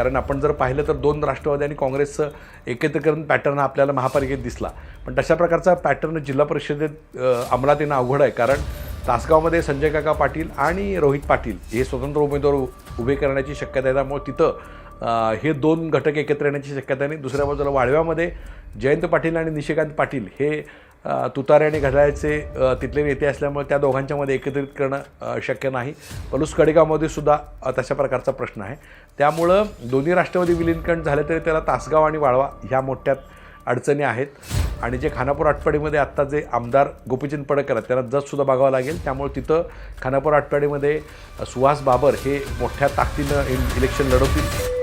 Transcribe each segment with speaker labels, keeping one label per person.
Speaker 1: कारण आपण जर पाहिलं तर 2 राष्ट्रवादी आणि काँग्रेसचं एकत्रीकरण पॅटर्न हा आपल्याला महापालिकेत दिसला, पण तशा प्रकारचा पॅटर्न जिल्हा परिषदेत अंमलात येणं अवघड आहे. कारण तासगावमध्ये संजय काका पाटील आणि रोहित पाटील हे स्वतंत्र उमेदवार उभे करण्याची शक्यता आहे. त्यामुळे तिथं हे 2 घटक एकत्र येण्याची शक्यता आहे. दुसऱ्या बाजूला वाळव्यामध्ये जयंत पाटील आणि निशिकांत पाटील हे तुतारे आणि घड्याळाचे तिथले नेते असल्यामुळे त्या दोघांच्यामध्ये एकत्रित करणं शक्य नाही. पलूस कडेगावमध्ये सुद्धा तशा प्रकारचा प्रश्न आहे. त्यामुळं दोन्ही राष्ट्रवादी विलीनीकरण झाले तरी त्याला तासगाव आणि वाळवा ह्या मोठ्यात अडचणी आहेत. आणि जे खानापूर आटपाडीमध्ये आत्ता जे आमदार गोपीचंद पडळकर आहेत त्यांना जजसुद्धा बघावं लागेल. त्यामुळे तिथं खानापूर आटपाडीमध्ये सुहास बाबर हे मोठ्या ताकदीनं इलेक्शन लढवतील.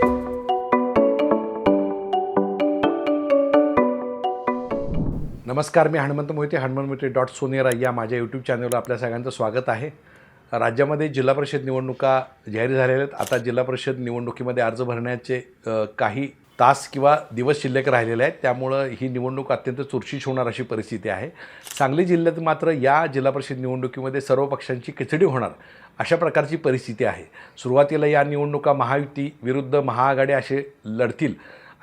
Speaker 1: नमस्कार, मी हनुमंत मोहिते, हनुमंतमोहिते.सोनेरा या माझ्या यूट्यूब चॅनलवर आपल्या सगळ्यांचं स्वागत आहे. राज्यामध्ये जिल्हा परिषद निवडणुका जाहीर झालेल्या आहेत. आता जिल्हा परिषद निवडणुकीमध्ये अर्ज भरण्याचे काही तास किंवा दिवस शिल्लक राहिलेले आहेत. त्यामुळं ही निवडणूक अत्यंत चुरशीच होणार अशी परिस्थिती आहे. सांगली जिल्ह्यात मात्र या जिल्हा परिषद निवडणुकीमध्ये सर्व पक्षांची खिचडी होणार अशा प्रकारची परिस्थिती आहे. सुरुवातीला या निवडणुका महायुती विरुद्ध महाआघाडी असे लढतील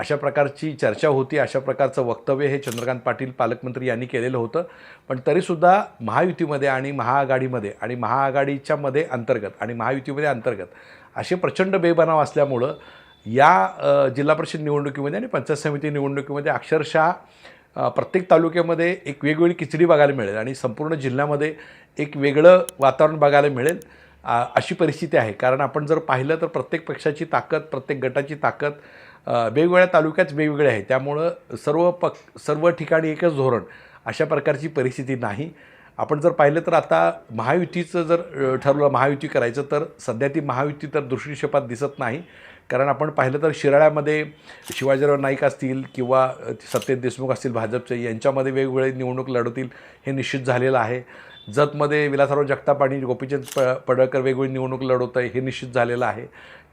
Speaker 1: अशा प्रकारची चर्चा होती. अशा प्रकारचं वक्तव्य हे चंद्रकांत पाटील पालकमंत्री यांनी केलेलं होतं. पण तरीसुद्धा महायुतीमध्ये आणि महाआघाडीमध्ये आणि महाआघाडीच्यामध्ये अंतर्गत आणि महायुतीमध्ये अंतर्गत असे प्रचंड बेबनाव असल्यामुळं या जिल्हा परिषद निवडणुकीमध्ये आणि पंचायत समिती निवडणुकीमध्ये अक्षरशः प्रत्येक तालुक्यामध्ये एक वेगवेगळी खिचडी बघायला मिळेल आणि संपूर्ण जिल्ह्यामध्ये एक वेगळं वातावरण बघायला मिळेल अशी परिस्थिती आहे. कारण आपण जर पाहिलं तर प्रत्येक पक्षाची ताकद, प्रत्येक गटाची ताकद वेगवेगळ्या तालुक्यात वेगवेगळे आहे. त्यामुळं सर्व ठिकाणी एकच धोरण अशा प्रकारची परिस्थिती नाही. आपण जर पाहिलं तर आता महायुतीचं जर ठरवलं महायुती करायचं तर सध्या ती महायुती तर दृष्टिक्षेपात दिसत नाही. कारण आपण पाहिलं तर शिराळ्यामध्ये शिवाजीराव नाईक असतील किंवा सत्यजित देशमुख असतील भाजपचे, यांच्यामध्ये वेगवेगळे निवडणूक लढवतील हे निश्चित झालेलं आहे. जतमध्ये विलासराव जगताप आणि गोपीचंद पडळकर वेगवेगळी निवडणूक लढवत आहे हे निश्चित झालेलं आहे.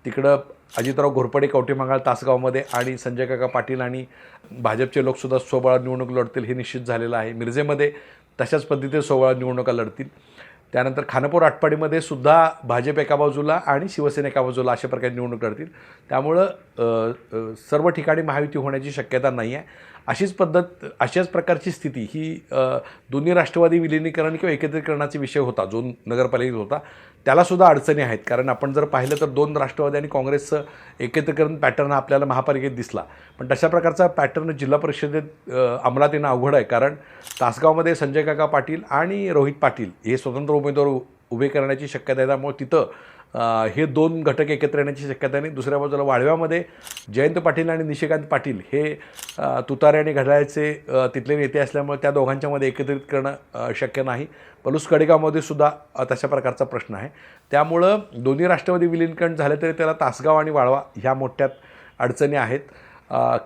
Speaker 1: तिकडं अजितराव घोरपडे कवठेमहांकाळ तासगावमध्ये आणि संजय काका पाटील आणि भाजपचे लोकसुद्धा स्वबळात निवडणूक लढतील हे निश्चित झालेलं आहे. मिरजेमध्ये तशाच पद्धतीने स्वबळात निवडणुका लढतील. त्यानंतर खानापूर आटपाडीमध्ये सुद्धा भाजप एका बाजूला आणि शिवसेना एका बाजूला अशा प्रकारे निवडणूक लढतील. त्यामुळं सर्व ठिकाणी महायुती होण्याची शक्यता नाही आहे. अशाच प्रकारची स्थिती ही दोन्ही राष्ट्रवादी विलीनीकरण किंवा एकत्रीकरणाचा विषय होता जो नगरपालिकेत होता, त्यालासुद्धा अडचणी आहेत. कारण आपण जर पाहिलं तर 2 राष्ट्रवादी आणि काँग्रेसचं एकत्रीकरण पॅटर्न हा आपल्याला महापालिकेत दिसला, पण तशा प्रकारचा पॅटर्न जिल्हा परिषदेत अंमलात येणं अवघड आहे. कारण तासगावमध्ये संजय काका पाटील आणि रोहित पाटील हे स्वतंत्र उमेदवार उभे करण्याची शक्यता आहे. त्यामुळे तिथं हे 2 घटक एकत्र येण्याची शक्यता नाही. दुसऱ्या बाजूला वाळव्यामध्ये जयंत पाटील आणि निशिकांत पाटील हे तुतारे आणि घड्याळाचे तिथले नेते असल्यामुळे त्या दोघांच्यामध्ये एकत्रित करणं शक्य नाही. पलूस कडेगावमध्ये सुद्धा तशा प्रकारचा प्रश्न आहे. त्यामुळं दोन्ही राष्ट्रवादी विलीनीकरण झाले तरी त्याला तासगाव आणि वाळवा ह्या मोठ्यात अडचणी आहेत.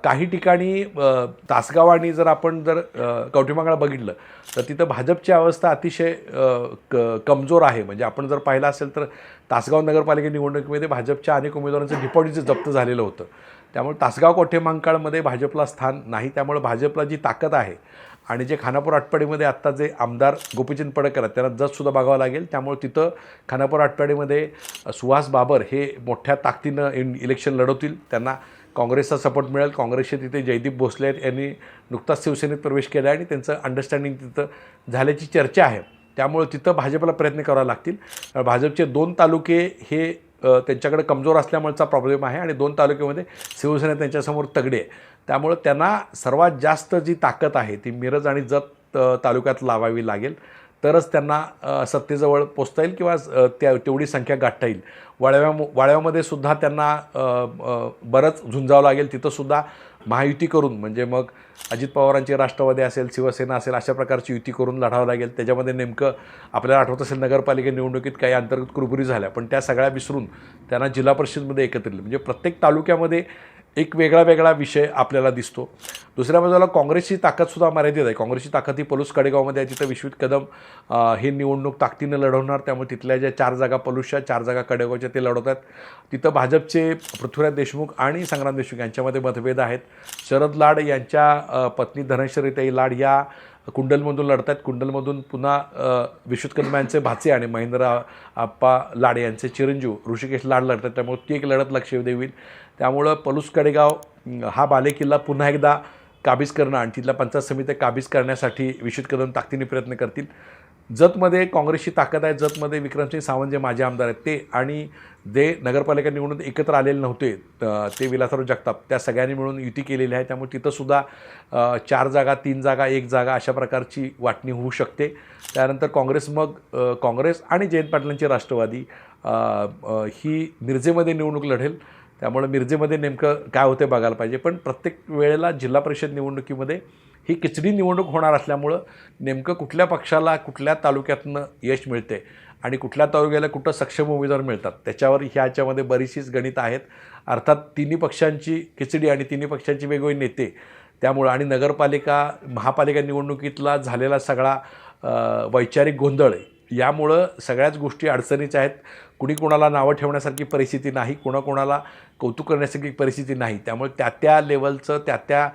Speaker 1: काही ठिकाणी तासगाव आणि जर आपण कवठेमहांकाळ बघितलं तर तिथं भाजपची अवस्था अतिशय कमजोर आहे. म्हणजे आपण जर पाहिलं असेल तर तासगाव नगरपालिका निवडणुकीमध्ये भाजपच्या अनेक उमेदवारांचं डिपॉझिट जप्त झालेलं होतं. त्यामुळे तासगाव कवठेमहांकाळमध्ये भाजपला स्थान नाही. त्यामुळे भाजपला जी ताकद आहे आणि जे खानापूर आटपाडीमध्ये आत्ता जे आमदार गोपीचंद पडळकर आहेत त्यांना जजसुद्धा बघावं लागेल. त्यामुळे तिथं खानापूर आटपाडीमध्ये सुहास बाबर हे मोठ्या ताकदीनं इलेक्शन लढवतील. त्यांना काँग्रेसचा सपोर्ट मिळेल. काँग्रेसचे तिथे जयदीप भोसले आहेत, यांनी नुकताच शिवसेनेत प्रवेश केला आणि त्यांचं अंडरस्टँडिंग तिथं झाल्याची चर्चा आहे. त्यामुळे तिथं भाजपला प्रयत्न करावे लागतील. भाजपचे 2 तालुके हे त्यांच्याकडे कमजोर असल्यामुळेचा प्रॉब्लेम आहे आणि 2 तालुक्यामध्ये शिवसेना त्यांच्यासमोर तगडी आहे. त्यामुळे त्यांना सर्वात जास्त जी ताकद आहे ती मिरज आणि जत तालुक्यात लावावी लागेल, तरच त्यांना सत्तेजवळ पोचता येईल किंवा तेवढी संख्या गाठता येईल. वाळव्यामध्ये सुद्धा त्यांना बरंच झुंजावं लागेल. तिथंसुद्धा महायुती करून म्हणजे मग अजित पवारांची राष्ट्रवादी असेल, शिवसेना असेल अशा प्रकारची युती करून लढावं लागेल. त्याच्यामध्ये नेमकं आपल्याला आठवत असेल नगरपालिका निवडणुकीत काही अंतर्गत कुरबुरी झाल्या, पण त्या सगळ्या विसरून त्यांना जिल्हा परिषदमध्ये एकत्रित म्हणजे प्रत्येक तालुक्यामध्ये एक वेगळा विषय आपल्याला दिसतो. दुसऱ्या बाजूला काँग्रेसची ताकदसुद्धा मर्यादित आहे. काँग्रेसची ताकद ही पलूस कडेगावमध्ये आहे. तिथं विश्वित कदम हे निवडणूक ताकदीनं लढवणार. त्यामुळे तिथल्या ज्या 4 जागा पलूसच्या, 4 जागा कडेगावच्या ते लढवतात. तिथं भाजपचे पृथ्वीराज देशमुख आणि संग्राम देशमुख यांच्यामध्ये मतभेद आहेत. शरद लाड यांच्या पत्नी धनश्रीताई लाड या कुंडलमधून लढतात. कुंडलमधून पुन्हा विश्वित कदम यांचे भाचे आणि महेंद्र आप्पा लाड यांचे चिरंजीव ऋषिकेश लाड लढतात. त्यामुळे ती एक लढत लक्षवेधी होईल. त्यामुळं पलूस कडेगाव हा बालेकिल्ला पुन्हा एकदा काबीज करणं आणि तिथल्या पंचायत समित्या काबीज करण्यासाठी विश्वजित कदम ताकदीने प्रयत्न करतील. जतमध्ये काँग्रेसची ताकद आहे. जतमध्ये विक्रमसिंग सावंत जे माजी आमदार आहेत ते आणि जे नगरपालिका निवडून एकत्र आलेले नव्हते ते विलासराव जगताप, त्या सगळ्यांनी मिळून युती केलेली आहे. त्यामुळे तिथंसुद्धा 4 जागा 3 जागा 1 जागा अशा प्रकारची वाटणी होऊ शकते. त्यानंतर काँग्रेस आणि जयंत पाटलांची राष्ट्रवादी ही मिरजेमध्ये निवडणूक लढेल. त्यामुळे मिरजेमध्ये नेमकं काय होते बघायला पाहिजे. पण प्रत्येक वेळेला जिल्हा परिषद निवडणुकीमध्ये ही खिचडी निवडणूक होणार असल्यामुळं नेमकं कुठल्या पक्षाला कुठल्या तालुक्यातनं यश मिळते आणि कुठल्या तालुक्याला कुठं सक्षम उमेदवार मिळतात त्याच्यावर ह्याच्यामध्ये बरीचशीच गणितं आहेत. अर्थात तिन्ही पक्षांची खिचडी आणि तिन्ही पक्षांची वेगवेगळे नेते, त्यामुळं आणि नगरपालिका महापालिका निवडणुकीतला झालेला सगळा वैचारिक गोंधळ यामुळं सगळ्याच गोष्टी अडचणीच्या आहेत. कुणी कोणाला नावं ठेवण्यासारखी परिस्थिती नाही, कोणाकोणाला कौतुक करण्यासारखी परिस्थिती नाही. त्यामुळे त्या लेवलचं त्या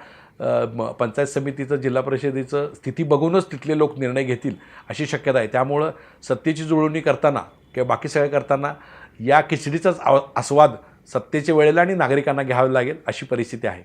Speaker 1: पंचायत समितीचं जिल्हा परिषदेचं स्थिती बघूनच तिथले लोक निर्णय घेतील अशी शक्यता आहे. त्यामुळं सत्तेची जुळवणी करताना किंवा बाकी सगळं करताना या खिचडीचाच आस्वाद सत्तेच्या वेळेला आणि नागरिकांना घ्यावा लागेल अशी परिस्थिती आहे.